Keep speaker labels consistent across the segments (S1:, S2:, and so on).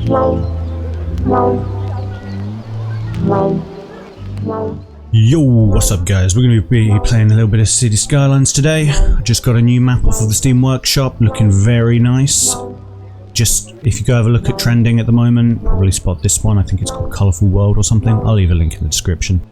S1: Yo, what's up guys? We're going to be playing a little bit of City Skylines today. I just got a new map off of the Steam Workshop, looking very nice. Just, if you go have a look at trending at the moment, probably spot this one. I think it's called Colourful World or something. I'll leave a link in the description.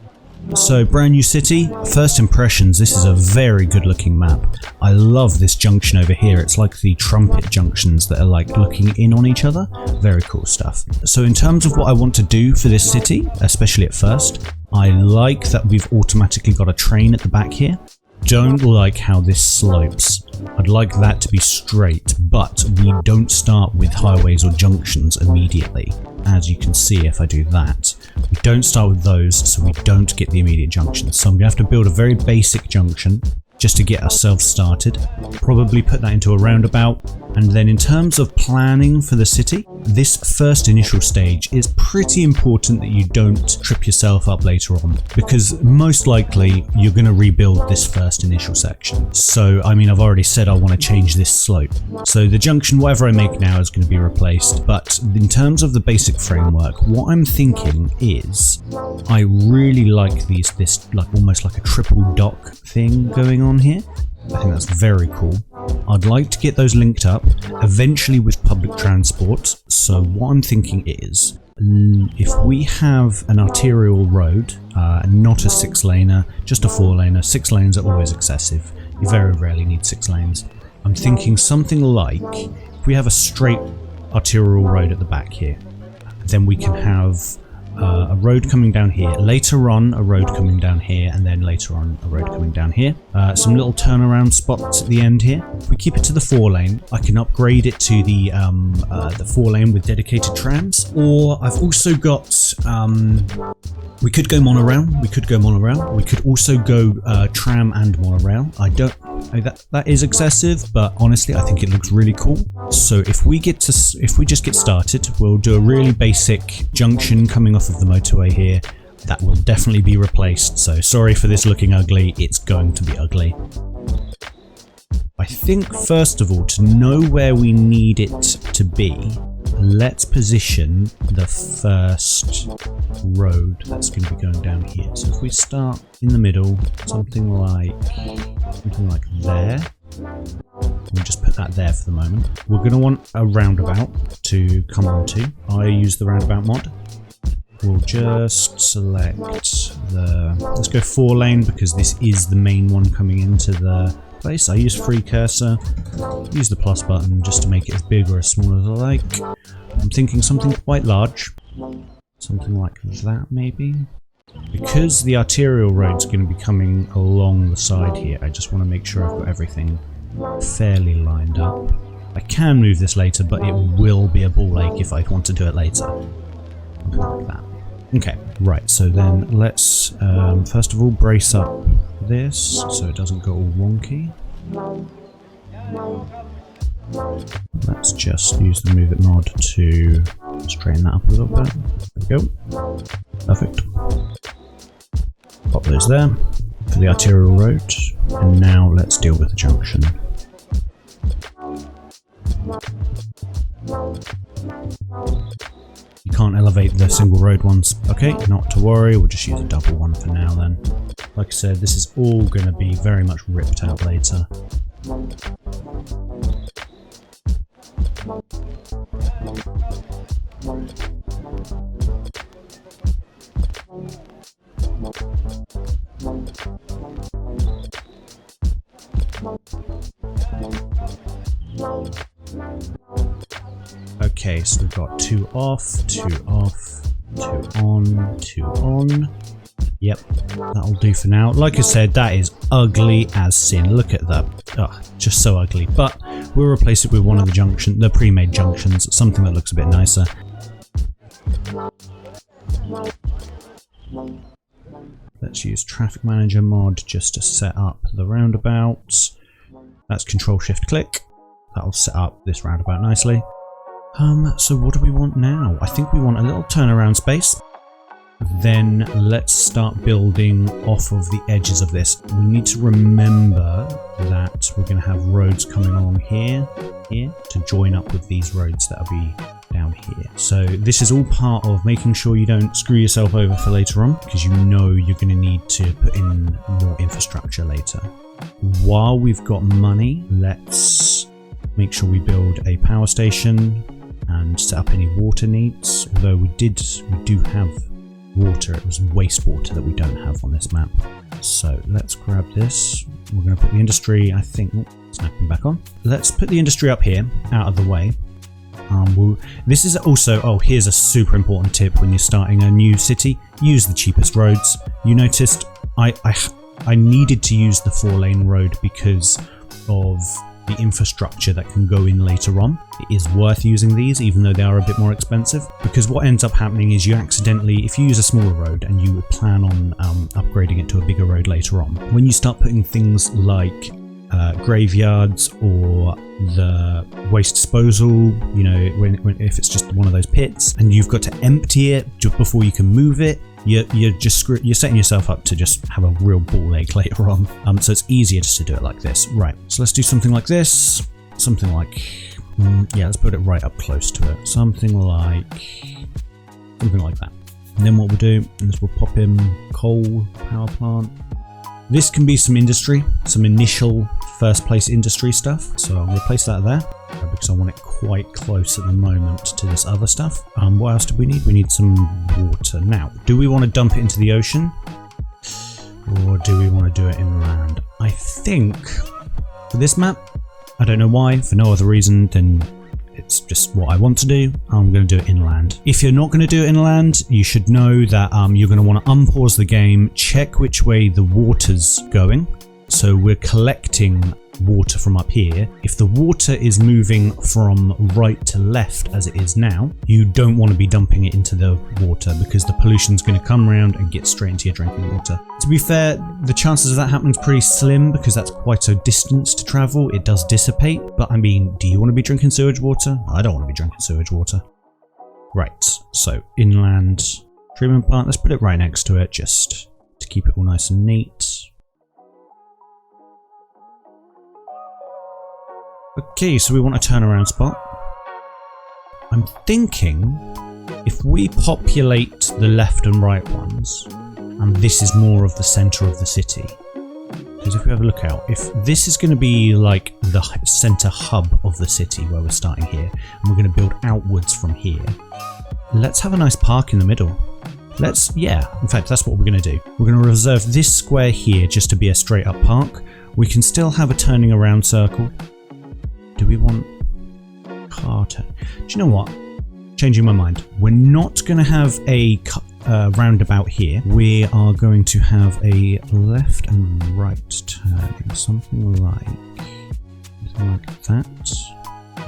S1: So, brand new city. First impressions, this is a very good looking map. I love this junction over here. It's like the trumpet junctions that are like looking in on each other. Very cool stuff. So in terms of what I want to do for this city, especially at first, I like that we've automatically got a train at the back here. Don't like how this slopes. I'd like that to be straight, but we don't start with highways or junctions immediately. As you can see if I do that. We don't start with those, so we don't get the immediate junctions. So I'm going to have to build a very basic junction just to get ourselves started. Probably put that into a roundabout. And then in terms of planning for the city, this first initial stage is pretty important that you don't trip yourself up later on, because most likely you're going to rebuild this first initial section. So, I mean, I've already said I want to change this slope. So the junction, whatever I make now, is going to be replaced. But in terms of the basic framework, what I'm thinking is I really like this like almost like a triple dock thing going on here. I think that's very cool. I'd like to get those linked up, eventually with public transport. So what I'm thinking is, if we have an arterial road, not a 6-laner, just a 4-laner, 6 lanes are always excessive. You very rarely need 6 lanes. I'm thinking something like, if we have a straight arterial road at the back here, then we can have a road coming down here, later on a road coming down here, and then later on a road coming down here. Some little turnaround spots at the end here. If we keep it to the 4-lane, I can upgrade it to the 4-lane with dedicated trams. Or I've also got, we could go monorail, we could also go tram and monorail. That is excessive, but honestly I think it looks really cool. So if we just get started, we'll do a really basic junction coming off of the motorway here. That will definitely be replaced, so sorry for this looking ugly, it's going to be ugly. I think first of all, to know where we need it to be, let's position the first road that's going to be going down here. So if we start in the middle, something like there. We'll just put that there for the moment. We're going to want a roundabout to come onto. I use the roundabout mod. We'll just select let's go 4-lane because this is the main one coming into the place. I use free cursor, use the plus button just to make it as big or as small as I like. I'm thinking something quite large, something like that maybe. Because the arterial road's going to be coming along the side here, I just want to make sure I've got everything fairly lined up. I can move this later, but it will be a ball ache if I want to do it later. Something like that. Okay, right, so then let's first of all brace up this so it doesn't go all wonky. Let's just use the Move It mod to straighten that up a little bit. There we go. Perfect. Pop those there for the arterial road, and now let's deal with the junction. You can't elevate the single road ones. Okay, not to worry, we'll just use a double one for now then. Like I said, this is all going to be very much ripped out later. Okay, so we've got 2 off, 2 off, 2 on, 2 on. Yep, that'll do for now. Like I said, that is ugly as sin. Look at that. Oh, just so ugly. But we'll replace it with one of the pre-made junctions, something that looks a bit nicer. Let's use Traffic Manager mod just to set up the roundabout. That's Control-Shift-Click. That'll set up this roundabout nicely. So what do we want now? I think we want a little turnaround space. Then let's start building off of the edges of this. We need to remember that we're going to have roads coming along here to join up with these roads that'll be down here. So this is all part of making sure you don't screw yourself over for later on, because you know you're going to need to put in more infrastructure later. While we've got money, let's make sure we build a power station and set up any water needs. Although we do have water, it was wastewater that we don't have on this map. So let's grab this. We're going to put the industry, I think, snapping back on. Let's put the industry up here, out of the way. This is also, here's a super important tip when you're starting a new city. Use the cheapest roads. You noticed I needed to use the 4-lane road because of the infrastructure that can go in later on. It is worth using these, even though they are a bit more expensive, because what ends up happening is you accidentally, if you use a smaller road and you plan on upgrading it to a bigger road later on, when you start putting things like graveyards or the waste disposal, you know, if it's just one of those pits and you've got to empty it just before you can move it, you're setting yourself up to just have a real ball ache later on. So it's easier just to do it like this. Right, so let's do something like this. Something like, let's put it right up close to it. Something like that. And then what we'll do is we'll pop in coal power plant. This can be some industry, some initial first place industry stuff. So I'll replace that there because I want it quite close at the moment to this other stuff. What else do we need? We need some water. Now, do we want to dump it into the ocean or do we want to do it inland? I think for this map, I don't know why, for no other reason than it's just what I want to do, I'm going to do it inland. If you're not going to do it inland, you should know that you're going to want to unpause the game, check which way the water's going. So we're collecting water from up here. If the water is moving from right to left as it is now, you don't want to be dumping it into the water because the pollution's going to come around and get straight into your drinking water. To be fair, the chances of that happening is pretty slim because that's quite a distance to travel. It does dissipate, but I mean, do you want to be drinking sewage water? I don't want to be drinking sewage water. Right, so inland treatment plant, let's put it right next to it just to keep it all nice and neat. Okay, so we want a turnaround spot. I'm thinking if we populate the left and right ones, and this is more of the center of the city, because if we have a look out, if this is going to be like the center hub of the city where we're starting here, and we're going to build outwards from here, let's have a nice park in the middle. In fact, that's what we're going to do. We're going to reserve this square here just to be a straight up park. We can still have a turning around circle. Do we want car turn? Do you know what? Changing my mind. We're not going to have a roundabout here. We are going to have a left and right turning. Something like that.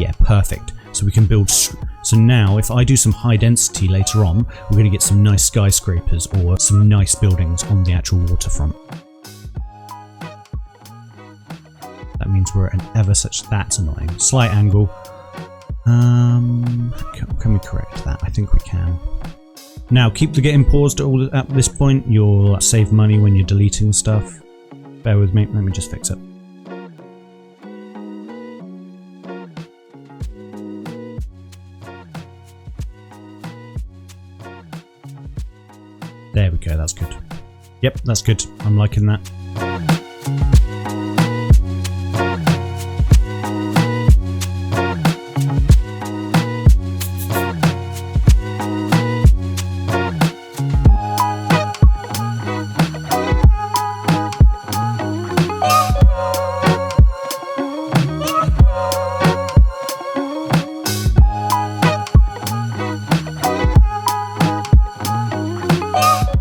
S1: Yeah, perfect. So we can build. So now if I do some high density later on, we're going to get some nice skyscrapers or some nice buildings on the actual waterfront. That means we're at an ever such, that's annoying. Slight angle. Can we correct that? I think we can. Now keep the getting paused at this point. You'll save money when you're deleting stuff. Bear with me, let me just fix it. There we go, that's good. Yep, that's good. I'm liking that.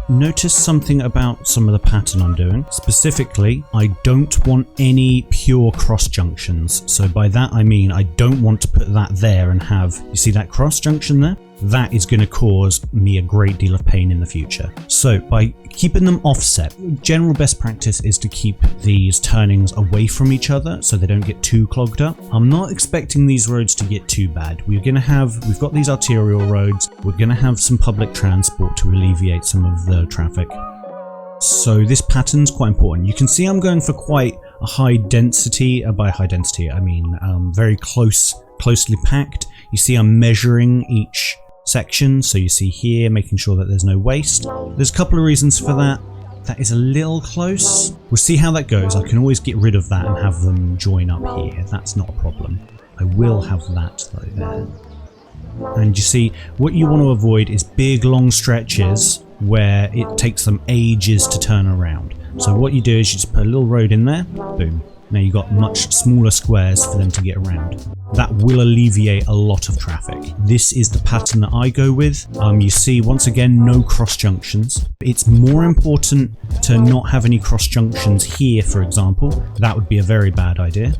S1: Notice something about some of the pattern I'm doing. Specifically, I don't want any pure cross junctions. So by that I mean I don't want to put that there and have, you see that cross junction there? That is going to cause me a great deal of pain in the future. So by keeping them offset, general best practice is to keep these turnings away from each other so they don't get too clogged up. I'm not expecting these roads to get too bad. We've got these arterial roads. We're going to have some public transport to alleviate some of the traffic. So this pattern's quite important. You can see I'm going for quite a high density. By high density, I mean very closely packed. You see I'm measuring each section, so you see here, making sure that there's no waste. There's a couple of reasons for that. That is a little close. We'll see how that goes. I can always get rid of that and have them join up here. That's not a problem. I will have that though there. And you see, what you want to avoid is big long stretches where it takes them ages to turn around. So what you do is you just put a little road in there, boom. Now you've got much smaller squares for them to get around. That will alleviate a lot of traffic. This is the pattern that I go with. You see, once again, no cross junctions. It's more important to not have any cross junctions here, for example. That would be a very bad idea.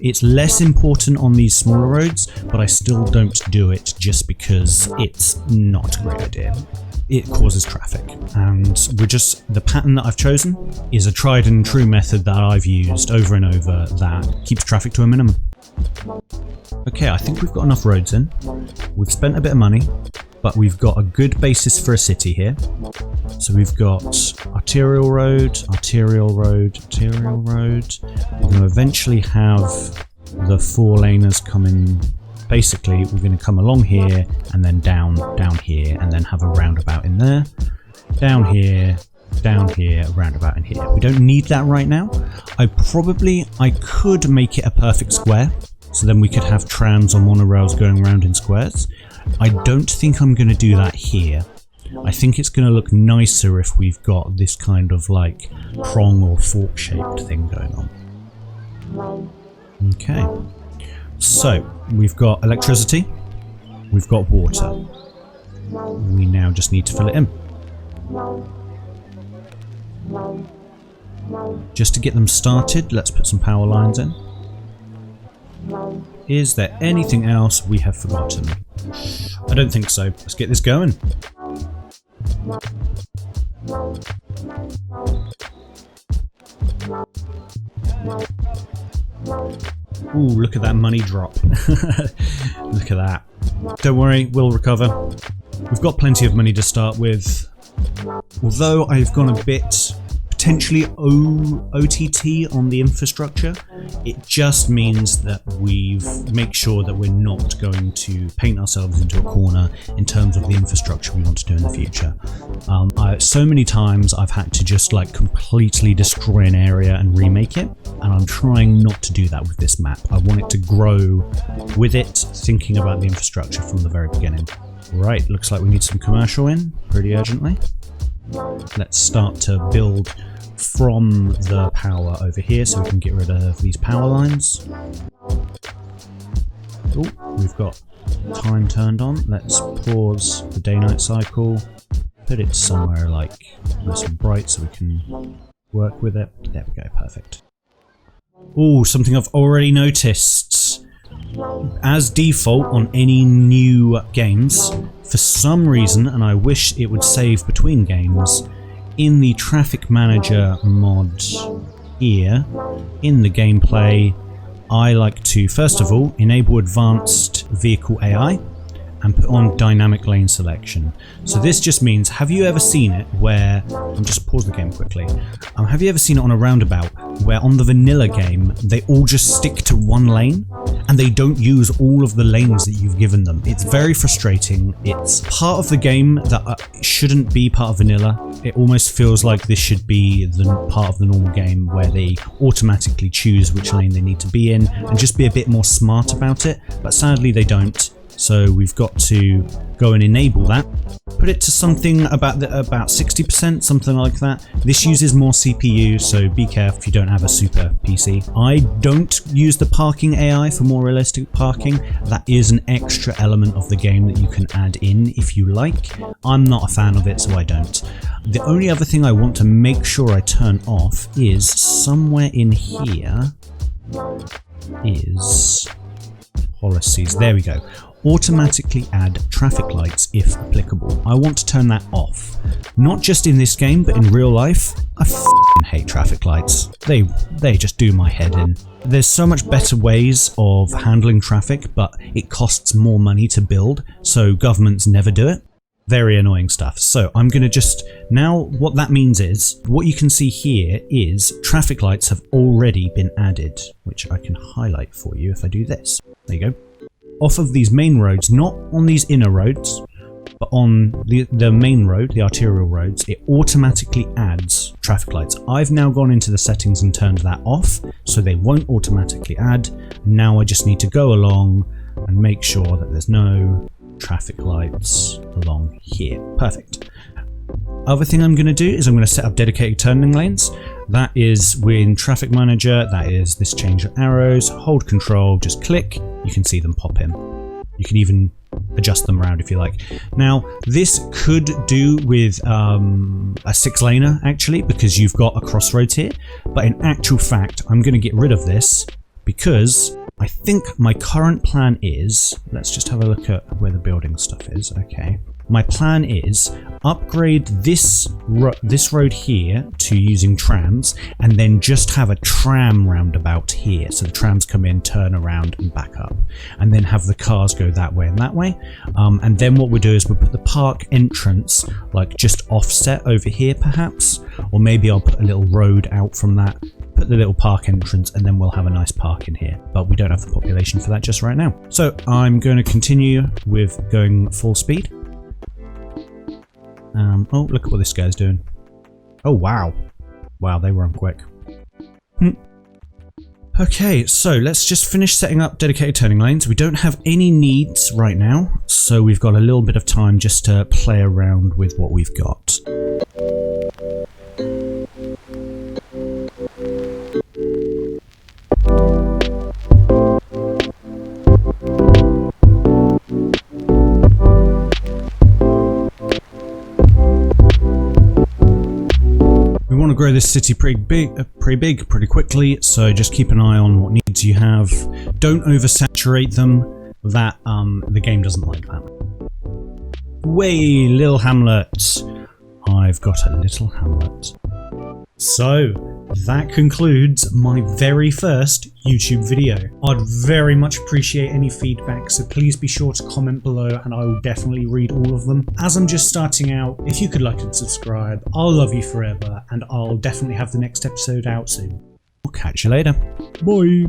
S1: It's less important on these smaller roads, but I still don't do it just because it's not a great idea. It causes traffic, and the pattern that I've chosen is a tried and true method that I've used over and over that keeps traffic to a minimum. Okay, I think we've got enough roads in. We've spent a bit of money, but we've got a good basis for a city here. So we've got arterial road, arterial road, arterial road. We're going to eventually have the 4-laners come in. Basically, we're going to come along here and then down here, and then have a roundabout in there. Down here, roundabout in here. We don't need that right now. I could make it a perfect square, so then we could have trams or monorails going around in squares. I don't think I'm going to do that here. I think it's going to look nicer if we've got this kind of like prong or fork shaped thing going on. Okay. So, we've got electricity, we've got water. We now just need to fill it in. Just to get them started, let's put some power lines in. Is there anything else we have forgotten? I don't think so. Let's get this going. Ooh, look at that money drop. Look at that. Don't worry, we'll recover. We've got plenty of money to start with. Although I've gone a bit potentially OTT on the infrastructure, it just means that make sure that we're not going to paint ourselves into a corner in terms of the infrastructure we want to do in the future. So many times I've had to just like completely destroy an area and remake it, and I'm trying not to do that with this map. I want it to grow with it, thinking about the infrastructure from the very beginning. Right, looks like we need some commercial in pretty urgently. Let's start to build from the power over here so we can get rid of these power lines. Oh, we've got time turned on. Let's pause the day-night cycle, put it somewhere like nice and bright so we can work with it. There we go, perfect. Oh, something I've already noticed. As default on any new games, for some reason, and I wish it would save between games, in the Traffic Manager mod here, in the gameplay, I like to first of all enable advanced vehicle AI and put on dynamic lane selection. So this just means, have you ever seen it where, just pause the game quickly, have you ever seen it on a roundabout where on the vanilla game they all just stick to one lane and they don't use all of the lanes that you've given them? It's very frustrating. It's part of the game that shouldn't be part of vanilla. It almost feels like this should be the part of the normal game where they automatically choose which lane they need to be in and just be a bit more smart about it, but sadly they don't. So we've got to go and enable that. Put it to something about 60%, something like that. This uses more CPU, so be careful if you don't have a super PC. I don't use the parking AI for more realistic parking. That is an extra element of the game that you can add in if you like. I'm not a fan of it, so I don't. The only other thing I want to make sure I turn off is somewhere in here is policies. There we go. Automatically add traffic lights if applicable. I want to turn that off. Not just in this game, but in real life. I f***ing hate traffic lights. They just do my head in. There's so much better ways of handling traffic, but it costs more money to build, so governments never do it. Very annoying stuff. So I'm going to just, now what that means is, what you can see here is traffic lights have already been added, which I can highlight for you if I do this. There you go. Off of these main roads, not on these inner roads, but on the main road, the arterial roads, it automatically adds traffic lights. I've now gone into the settings and turned that off, so they won't automatically add. Now I just need to go along and make sure that there's no traffic lights along here. Perfect. Other thing I'm going to do is I'm going to set up dedicated turning lanes. That is with Traffic Manager, that is this change of arrows, hold control, just click, you can see them pop in. You can even adjust them around if you like. Now this could do with a 6-laner actually, because you've got a crossroads here, but in actual fact I'm going to get rid of this because I think my current plan is, let's just have a look at where the building stuff is. Okay, my plan is upgrade this road here to using trams, and then just have a tram roundabout here, so the trams come in, turn around and back up, and then have the cars go that way and that way. And then what we'll do is we'll put the park entrance like just offset over here perhaps, or maybe I'll put a little road out from that, put the little park entrance, and then we'll have a nice park in here, but we don't have the population for that just right now. So I'm going to continue with going full speed. Oh, look at what this guy's doing. Oh, wow. Wow, they run quick. Okay, so let's just finish setting up dedicated turning lanes. We don't have any needs right now, so we've got a little bit of time just to play around with what we've got. Grow this city pretty pretty quickly, so just keep an eye on what needs you have. Don't oversaturate them, that the game doesn't like that. Way, little hamlet. I've got a little hamlet. So that concludes my very first YouTube video. I'd very much appreciate any feedback, so please be sure to comment below and I will definitely read all of them. As I'm just starting out, if you could like and subscribe, I'll love you forever, and I'll definitely have the next episode out soon. I'll catch you later. Bye.